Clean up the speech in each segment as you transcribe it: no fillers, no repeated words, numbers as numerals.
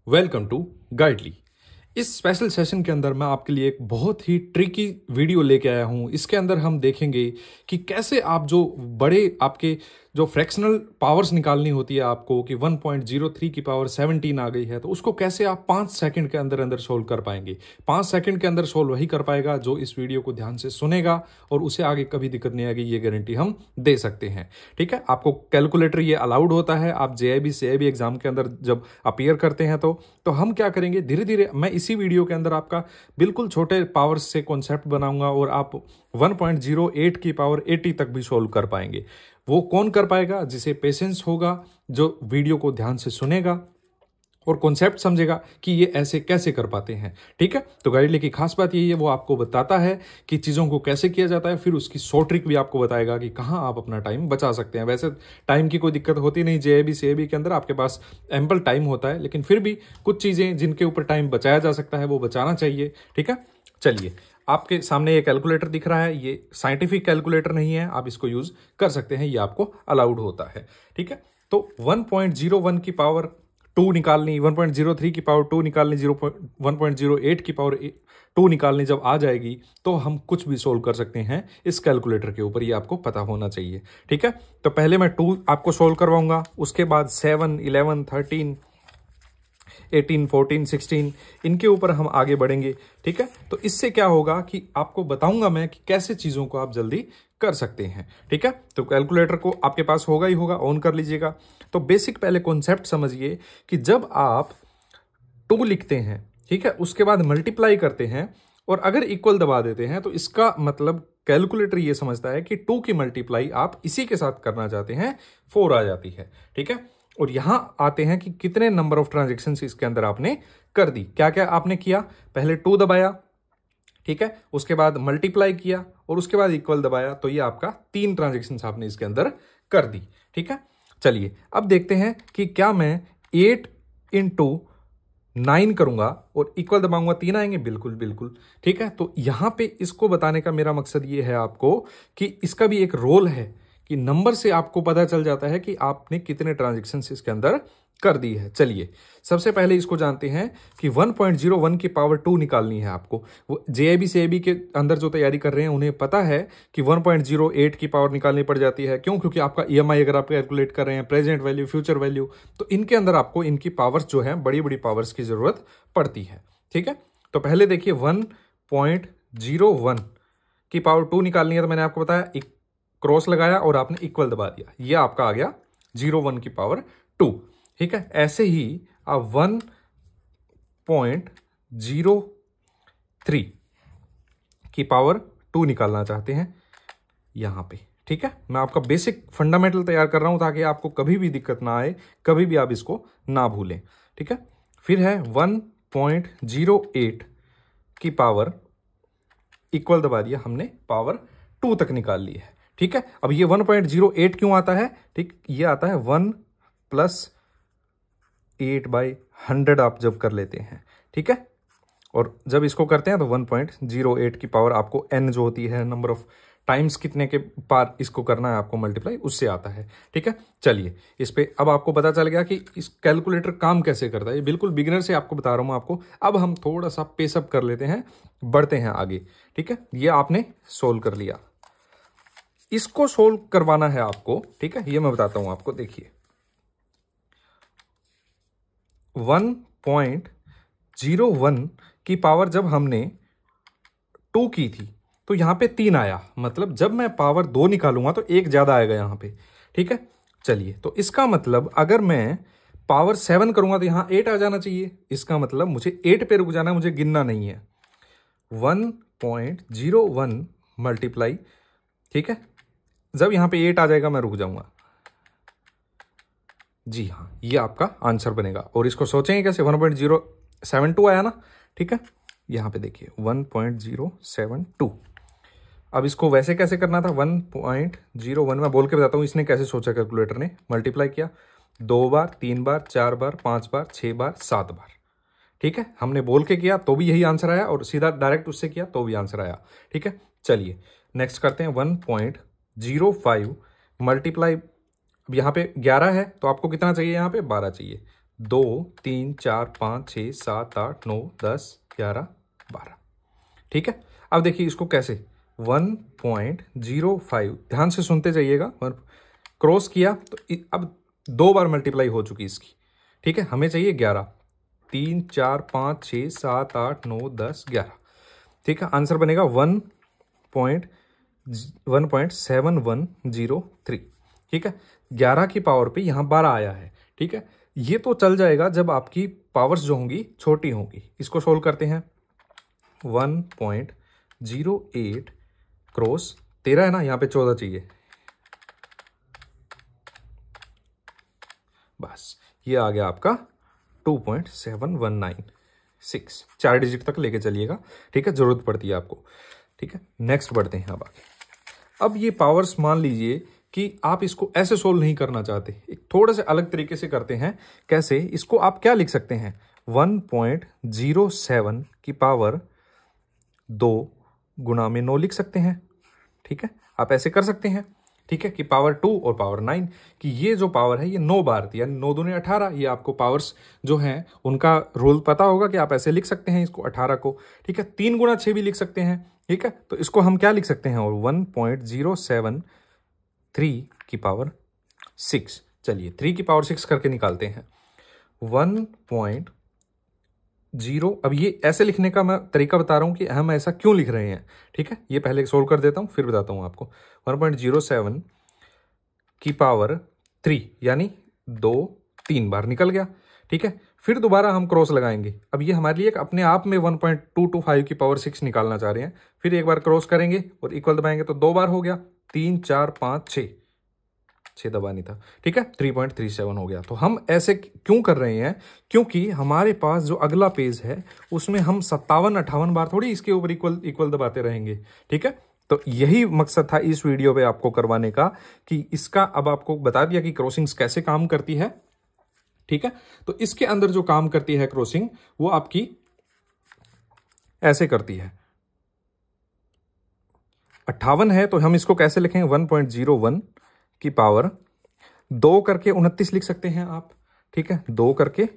Welcome to गाइडली। इस special session के अंदर मैं आपके लिए एक बहुत ही ट्रिकी वीडियो लेके आया हूं। इसके अंदर हम देखेंगे कि कैसे आप जो बड़े आपके जो फ्रैक्शनल पावर्स निकालनी होती है आपको कि 1.03 की पावर 17 आ गई है, तो उसको कैसे आप 5 सेकंड के अंदर अंदर सोल्व कर पाएंगे। 5 सेकंड के अंदर सोल्व वही कर पाएगा जो इस वीडियो को ध्यान से सुनेगा और उसे आगे कभी दिक्कत नहीं आएगी, ये गारंटी हम दे सकते हैं। ठीक है, आपको कैलकुलेटर ये अलाउड होता है। आप जेआईबी सीआईबी एग्जाम के अंदर जब अपीयर करते हैं तो हम क्या करेंगे, धीरे धीरे मैं इसी वीडियो के अंदर आपका बिल्कुल छोटे पावर्स से कॉन्सेप्ट बनाऊंगा और आप 1.08 की पावर 80 तक भी सोल्व कर पाएंगे। वो कौन कर पाएगा? जिसे पेशेंस होगा, जो वीडियो को ध्यान से सुनेगा और कॉन्सेप्ट समझेगा कि ये ऐसे कैसे कर पाते हैं। ठीक है, तो गाइडली की खास बात यही है, वो आपको बताता है कि चीज़ों को कैसे किया जाता है, फिर उसकी 100 ट्रिक भी आपको बताएगा कि कहाँ आप अपना टाइम बचा सकते हैं। वैसे टाइम की कोई दिक्कत होती नहीं, जेआईबी सीआईबी के अंदर आपके पास एम्पल टाइम होता है, लेकिन फिर भी कुछ चीज़ें जिनके ऊपर टाइम बचाया जा सकता है वो बचाना चाहिए। ठीक है, चलिए, आपके सामने ये कैलकुलेटर दिख रहा है। ये साइंटिफिक कैलकुलेटर नहीं है, आप इसको यूज कर सकते हैं, ये आपको अलाउड होता है। ठीक है, तो 1.01 की पावर 2 निकालनी, 1.03 की पावर 2 निकालनी, 1.08 की पावर 2 निकालनी जब आ जाएगी तो हम कुछ भी सोल्व कर सकते हैं इस कैलकुलेटर के ऊपर, ये आपको पता होना चाहिए। ठीक है, तो पहले मैं 2 आपको सोल्व करवाऊंगा, उसके बाद 7, 11, 13, 18, 14, 16 इनके ऊपर हम आगे बढ़ेंगे। ठीक है, तो इससे क्या होगा कि आपको बताऊंगा मैं कि कैसे चीज़ों को आप जल्दी कर सकते हैं। ठीक है, तो कैलकुलेटर को आपके पास होगा ही होगा, ऑन कर लीजिएगा। तो बेसिक पहले कॉन्सेप्ट समझिए कि जब आप 2 लिखते हैं, ठीक है, उसके बाद मल्टीप्लाई करते हैं और अगर इक्वल दबा देते हैं तो इसका मतलब कैलकुलेटर ये समझता है कि 2 की मल्टीप्लाई आप इसी के साथ करना चाहते हैं, 4 आ जाती है। ठीक है, और यहां आते हैं कि कितने नंबर ऑफ ट्रांजेक्शन इसके अंदर आपने कर दी। क्या क्या आपने किया? पहले 2 दबाया, ठीक है, उसके बाद मल्टीप्लाई किया और उसके बाद इक्वल दबाया, तो ये आपका 3 ट्रांजेक्शन आपने इसके अंदर कर दी। ठीक है, चलिए अब देखते हैं कि क्या मैं 8 इंटू 9 करूंगा और इक्वल दबाऊंगा 3 आएंगे। बिल्कुल बिल्कुल। ठीक है, तो यहां पे इसको बताने का मेरा मकसद ये है आपको कि इसका भी एक रोल है कि नंबर से आपको पता चल जाता है कि आपने कितने ट्रांजेक्शन्स इसके अंदर कर दी है। चलिए सबसे पहले इसको जानते हैं कि 1.01 की पावर 2 निकालनी है आपको। वो जेआईबी सीआईबी के अंदर जो तैयारी कर रहे हैं उन्हें पता है कि 1.08 की पावर निकालनी पड़ जाती है। क्यों? क्योंकि आपका ईएमआई अगर आप कैलकुलेट कर रहे हैं, प्रेजेंट वैल्यू, फ्यूचर वैल्यू, तो इनके अंदर आपको इनकी पावर्स जो है, बड़ी बड़ी पावर्स की जरूरत पड़ती है। ठीक है, तो पहले देखिए 1.01 की पावर 2 निकालनी है, तो मैंने आपको बताया क्रॉस लगाया और आपने इक्वल दबा दिया, ये आपका आ गया 01 की पावर 2। ठीक है, ऐसे ही आप 1.03 की पावर 2 निकालना चाहते हैं यहां पे। ठीक है, मैं आपका बेसिक फंडामेंटल तैयार कर रहा हूं ताकि आपको कभी भी दिक्कत ना आए, कभी भी आप इसको ना भूलें। ठीक है, फिर है 1.08 की पावर, इक्वल दबा दिया, हमने पावर 2 तक निकाल ली है। ठीक है, अब ये 1.08 क्यों आता है? ठीक, ये आता है 1 + 8/100 आप जब कर लेते हैं। ठीक है, और जब इसको करते हैं तो 1.08 की पावर आपको n जो होती है, नंबर ऑफ टाइम्स कितने के पार इसको करना है आपको मल्टीप्लाई, उससे आता है। ठीक है, चलिए इस पे अब आपको पता चल गया कि इस कैलकुलेटर काम कैसे करता है। ये बिल्कुल बिगिनर से आपको बता रहा हूं आपको। अब हम थोड़ा सा पेसअप कर लेते हैं, बढ़ते हैं आगे। ठीक है, ये आपने सोल्व कर लिया, इसको सोल्व करवाना है आपको। ठीक है, ये मैं बताता हूं आपको। देखिए 1.01 की पावर जब हमने 2 की थी तो यहां पे 3 आया, मतलब जब मैं पावर 2 निकालूंगा तो 1 ज्यादा आएगा यहां पे। ठीक है, चलिए, तो इसका मतलब अगर मैं पावर 7 करूंगा तो यहां 8 आ जाना चाहिए। इसका मतलब मुझे 8 पे रुक जाना है, मुझे गिनना नहीं है। 1.01 मल्टीप्लाई, ठीक है, जब यहां पे 8 आ जाएगा मैं रुक जाऊंगा। जी हाँ, ये आपका आंसर बनेगा। और इसको सोचेंगे कैसे? 1.072 आया ना। ठीक है, यहां पे देखिए 1.072। अब इसको वैसे कैसे करना था? 1.01 मैं बोल के बताता हूं इसने कैसे सोचा कैलकुलेटर ने। मल्टीप्लाई किया 2 बार, 3 बार, 4 बार, 5 बार, 6 बार, 7 बार। ठीक है, हमने बोल के किया तो भी यही आंसर आया और सीधा डायरेक्ट उससे किया तो भी आंसर आया। ठीक है, चलिए नेक्स्ट करते हैं 1.05 मल्टीप्लाई। अब यहाँ पे 11 है तो आपको कितना चाहिए? यहाँ पे 12 चाहिए। 2 3 4 5 6 7 8 9 10 11 12। ठीक है, अब देखिए इसको कैसे 1.05, ध्यान से सुनते जाइएगा, क्रॉस किया तो अब 2 बार मल्टीप्लाई हो चुकी इसकी। ठीक है, हमें चाहिए 11, 3 4 5 6 7 8 9 10 11। ठीक है, आंसर बनेगा 1.7103। ठीक है, 11 की पावर पे यहाँ 12 आया है। ठीक है, ये तो चल जाएगा जब आपकी पावर्स जो होंगी छोटी होंगी। इसको सोल्व करते हैं। 1.08 क्रॉस 13 है ना, यहाँ पे 14 चाहिए। बस ये आ गया आपका 2.7196। 4 डिजिट तक लेके चलिएगा। ठीक है, जरूरत पड़ती है आपको। ठीक है, नेक्स्ट बढ़ते हैं अब आगे। अब ये पावर्स मान लीजिए कि आप इसको ऐसे सोल्व नहीं करना चाहते, एक थोड़े से अलग तरीके से करते हैं। कैसे? इसको आप क्या लिख सकते हैं, 1.07 की पावर 2 गुणा में 9 लिख सकते हैं। ठीक है, आप ऐसे कर सकते हैं। ठीक है, कि पावर 2 और पावर 9 कि ये जो पावर है ये 9 बार थी, यानी 9 दूनी 18। ये आपको पावर्स जो हैं उनका रूल पता होगा कि आप ऐसे लिख सकते हैं इसको 18 को। ठीक है, 3 गुणा 6 भी लिख सकते हैं। ठीक है, तो इसको हम क्या लिख सकते हैं, और 1.073 की पावर 6। चलिए 3 की पावर 6 करके निकालते हैं। 1.0, अब ये ऐसे लिखने का मैं तरीका बता रहा हूं कि हम ऐसा क्यों लिख रहे हैं। ठीक है, ये पहले सोल्व कर देता हूं फिर बताता हूं आपको। 1.07 की पावर 3 यानी 2 3 बार निकल गया। ठीक है, फिर दोबारा हम क्रॉस लगाएंगे। अब ये हमारे लिए अपने आप में 1.225 की पावर 6 निकालना चाह रहे हैं। फिर एक बार क्रॉस करेंगे और इक्वल दबाएंगे तो 2 बार हो गया। 3 4 5 6 दबानी था। ठीक है, 3.37 हो गया। तो हम ऐसे क्यों कर रहे हैं, क्योंकि हमारे पास जो अगला पेज है उसमें हम 57 58 बार थोड़ी इसके ऊपर इक्वल दबाते रहेंगे। ठीक है, तो यही मकसद था इस वीडियो पे आपको करवाने का कि इसका अब आपको बता दिया कि क्रॉसिंग्स कैसे काम करती है। ठीक है, तो इसके अंदर जो काम करती है क्रॉसिंग वो आपकी ऐसे करती है। 58 है तो हम इसको कैसे लिखेंगे, 1.01 की पावर 2 करके 29 लिख सकते हैं आप। ठीक है, 2 करके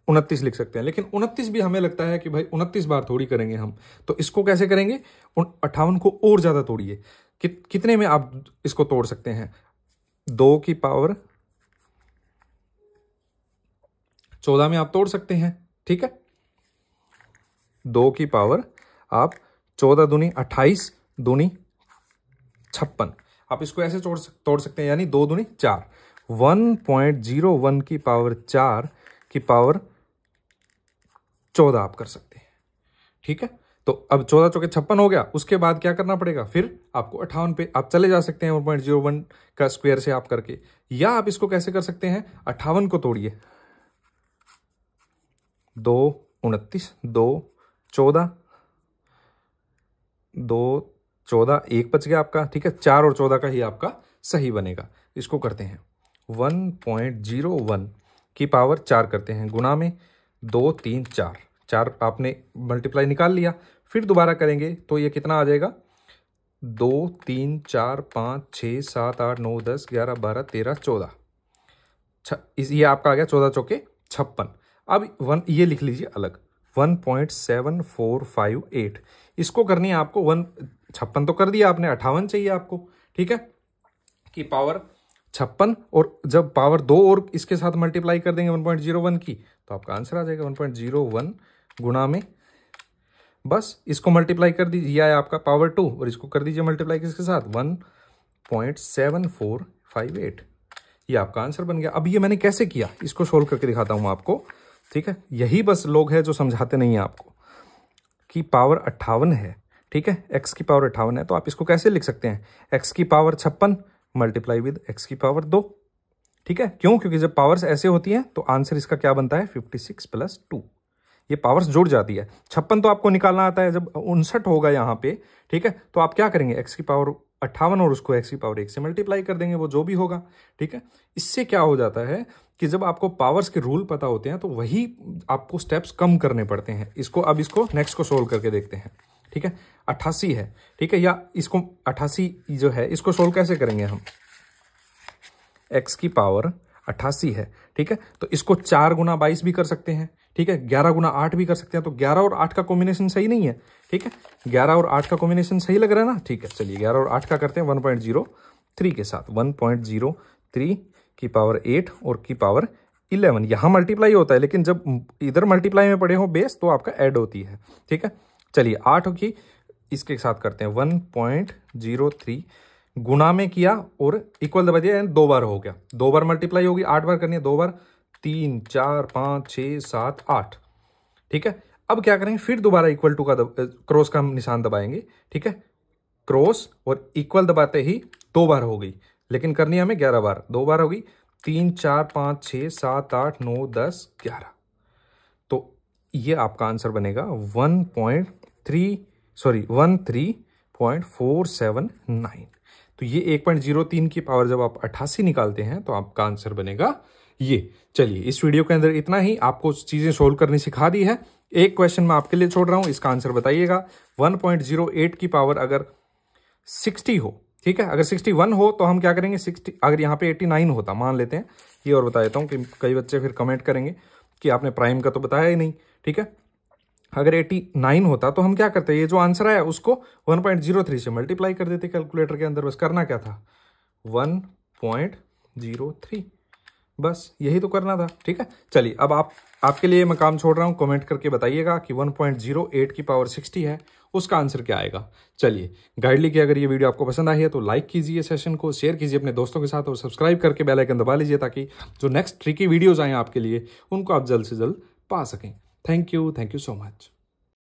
29 लिख सकते हैं, लेकिन 29 भी हमें लगता है कि भाई 29 बार थोड़ी करेंगे हम, तो इसको कैसे करेंगे, 58 को और ज्यादा तोड़िए। कितने में आप इसको तोड़ सकते हैं, 2 की पावर 14 में आप तोड़ सकते हैं। ठीक है, 2 की पावर आप 14 दूनी 28 दूनी 56, आप इसको ऐसे तोड़ सकते हैं, यानी 2 दूनी 4। 1.01 की पावर 4 की पावर 14 आप कर सकते हैं। ठीक है, तो अब 14 चौके 56 हो गया। उसके बाद क्या करना पड़ेगा, फिर आपको 58 पे आप चले जा सकते हैं 1.01 का स्क्वायर से आप करके, या आप इसको कैसे कर सकते हैं, 58 को तोड़िए, 2 29 2 14 2 14 1 बच गया आपका। ठीक है, 4 और 14 का ही आपका सही बनेगा। इसको करते हैं 1.01 की पावर 4 करते हैं गुणा में 2 3 4 आपने मल्टीप्लाई निकाल लिया। फिर दोबारा करेंगे तो ये कितना आ जाएगा, 2 3 4 5 6 7 8 9 10 11 12 13 14, ये आपका आ गया 14 चौके 56। अब ये लिख लीजिए अलग, 1.7458। इसको करनी है आपको 56 तो कर दिया आपने, 58 चाहिए आपको। ठीक है, कि पावर 56, और जब पावर 2 और इसके साथ मल्टीप्लाई कर देंगे 1.01 की, तो आपका आंसर आ जाएगा 1.01 गुणा में, बस इसको मल्टीप्लाई कर दीजिए, यह है आपका पावर 2, और इसको कर दीजिए मल्टीप्लाई किसके साथ, 1.7458। ये आपका आंसर बन गया। अब ये मैंने कैसे किया, इसको सोल्व करके दिखाता हूं आपको। ठीक है, यही बस लोग हैं जो समझाते नहीं है आपको कि पावर 58 है। ठीक है, x की पावर 58 है, तो आप इसको कैसे लिख सकते हैं, x की पावर 56 मल्टीप्लाई विद x की पावर 2। ठीक है, क्यों, क्योंकि जब पावर्स ऐसे होती हैं तो आंसर इसका क्या बनता है, 56 + 2। ये पावर्स जुड़ जाती है। 56 तो आपको निकालना आता है, जब 59 होगा यहाँ पे, ठीक है, तो आप क्या करेंगे, x की पावर 58 और उसको x की पावर 1 से मल्टीप्लाई कर देंगे, वो जो भी होगा। ठीक है, इससे क्या हो जाता है कि जब आपको पावर्स के रूल पता होते हैं तो वही आपको स्टेप्स कम करने पड़ते हैं। अब इसको नेक्स्ट को सोल्व करके देखते हैं। ठीक है, 88 है। ठीक है, या इसको 88 जो है इसको सोल्व कैसे करेंगे हम, x की पावर 88 है, ठीक है। तो इसको 4 गुना 22 भी कर सकते हैं, ठीक है। 11 गुना 8 भी कर सकते हैं। तो 11 और 8 का कॉम्बिनेशन सही नहीं है, ठीक है। 11 और 8 का कॉम्बिनेशन सही लग रहा है ना, ठीक है। चलिए 11 और 8 का करते हैं 1.03 के साथ। 1.03 की पावर 8 और की पावर 11। यहाँ मल्टीप्लाई होता है, लेकिन जब इधर मल्टीप्लाई में पड़े हो बेस तो आपका ऐड होती है, ठीक है। चलिए 8 की इसके साथ करते हैं 1.03 गुना में किया और इक्वल दबा दिया, 2 बार हो गया। 2 बार मल्टीप्लाई होगी, 8 बार करनी है, 2 बार 3 4 5 6 7 8, ठीक है। अब क्या करेंगे, फिर दोबारा इक्वल टू का क्रॉस का निशान दबाएंगे, ठीक है। क्रॉस और इक्वल दबाते ही 2 बार हो गई, लेकिन करनी है हमें 11 बार। 2 बार होगी, 3 4 5 6 7 8 9 10 11। तो ये आपका आंसर बनेगा 13.479। तो ये 1.03 की पावर जब आप 88 निकालते हैं तो आपका आंसर बनेगा ये। चलिए इस वीडियो के अंदर इतना ही, आपको चीजें सोल्व करनी सिखा दी है। एक क्वेश्चन मैं आपके लिए छोड़ रहा हूं, इसका आंसर बताइएगा। 1.08 की पावर अगर 60 हो, ठीक है, अगर 61 हो तो हम क्या करेंगे, 60 अगर यहाँ पे 89 होता मान लेते हैं, ये और बता देता हूँ कि कई बच्चे फिर कमेंट करेंगे कि आपने प्राइम का तो बताया ही नहीं, ठीक है। अगर 89 होता तो हम क्या करते, ये जो आंसर आया उसको 1.03 से मल्टीप्लाई कर देते कैलकुलेटर के अंदर। बस करना क्या था, 1.03, बस यही तो करना था, ठीक है। चलिए अब आपके लिए मैं काम छोड़ रहा हूं, कमेंट करके बताइएगा कि 1.08 की पावर 60 है, उसका आंसर क्या आएगा। चलिए गाइडली की अगर ये वीडियो आपको पसंद आई है तो लाइक कीजिए, सेशन को शेयर कीजिए अपने दोस्तों के साथ और सब्सक्राइब करके बेल आइकन दबा लीजिए ताकि जो नेक्स्ट ट्रिकी वीडियोज आए आपके लिए उनको आप जल्द से जल्द पा सकें। Thank you so much.